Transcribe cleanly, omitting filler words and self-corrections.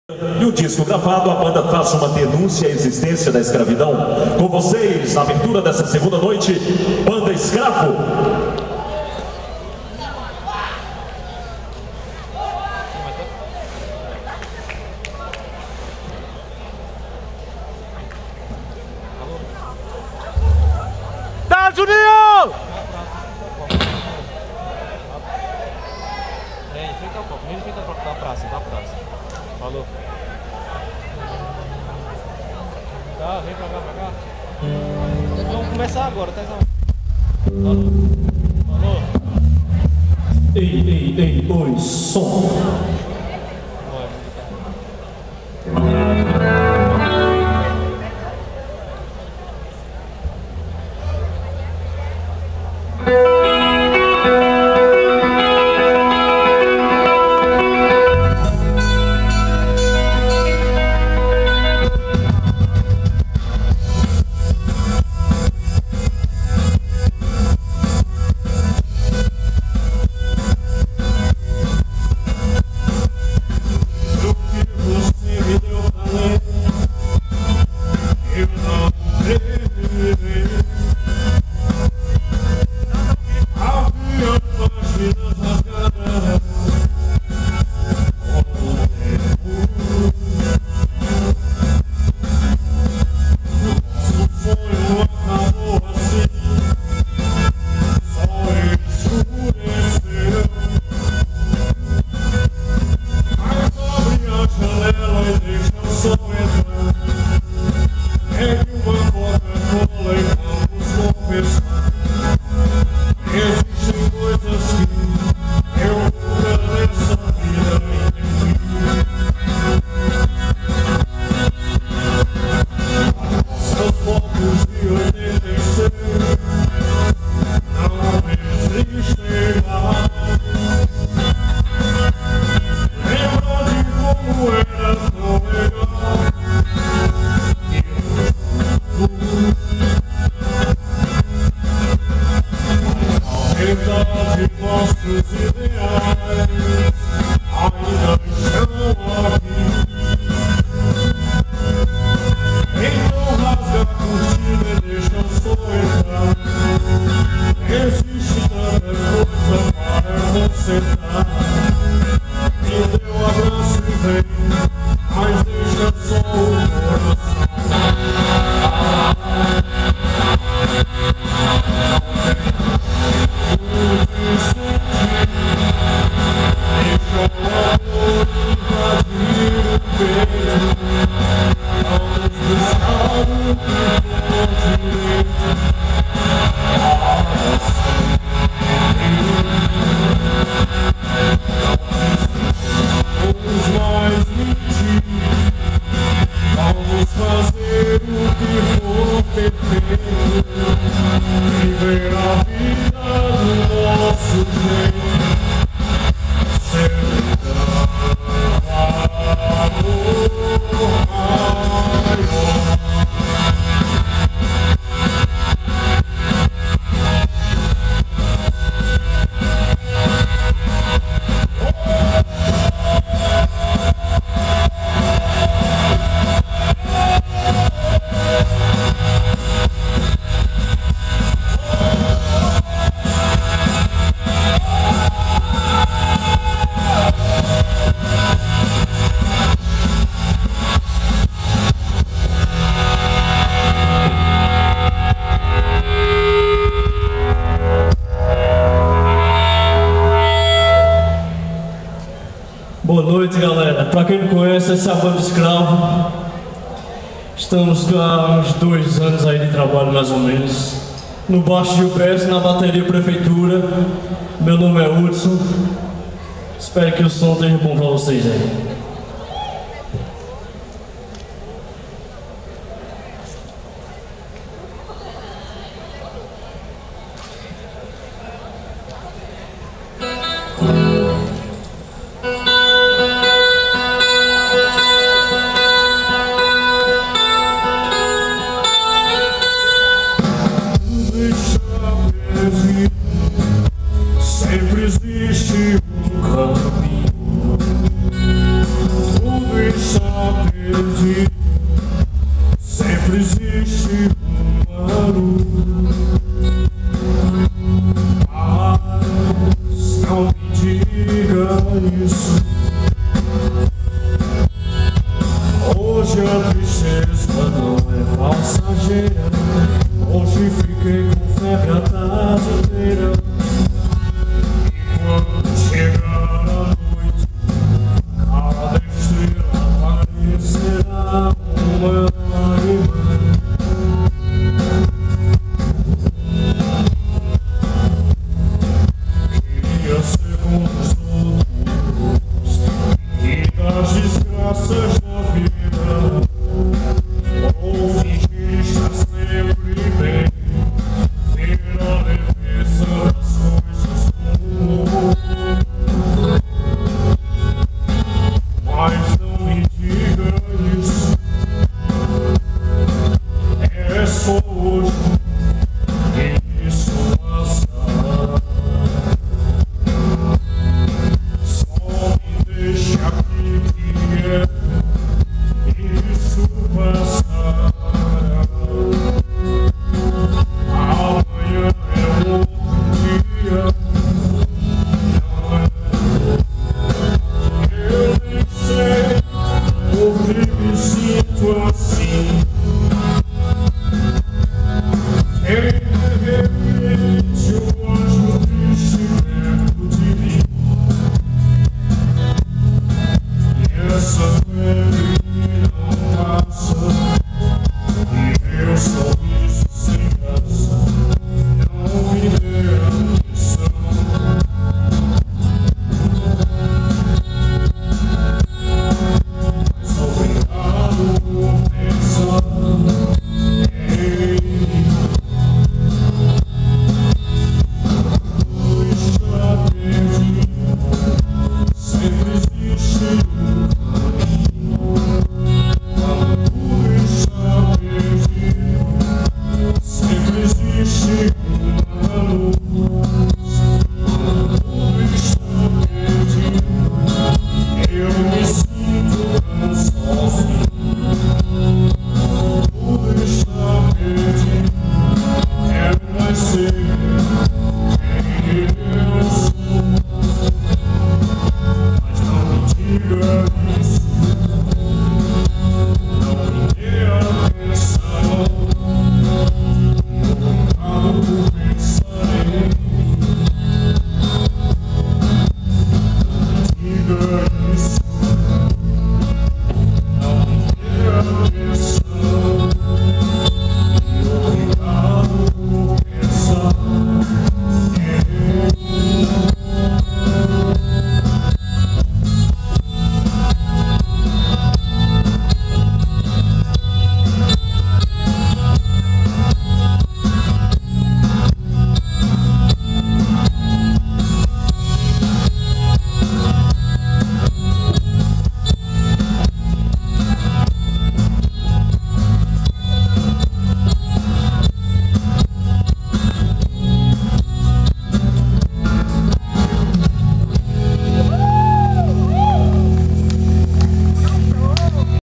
E o disco gravado, a banda faz uma denúncia à existência da escravidão. Com vocês, na abertura dessa segunda noite, Banda Escravo. Tá, Juninho! É, enfrenta o copo, nem enfrenta da praça, da praça. Falou. Tá, vem pra cá. Vamos começar agora, tá? Falou. Falou. Ei, oi, som. Boa noite, galera. Para quem não conhece, essa é a Banda Escravo. Estamos há uns 2 anos aí de trabalho, mais ou menos. No baixo Gilberto, na bateria Prefeitura. Meu nome é Hudson. Espero que o som esteja bom para vocês aí. Sempre existe um caminho Essa tristeza não é passageira. Hoje fiquei com febre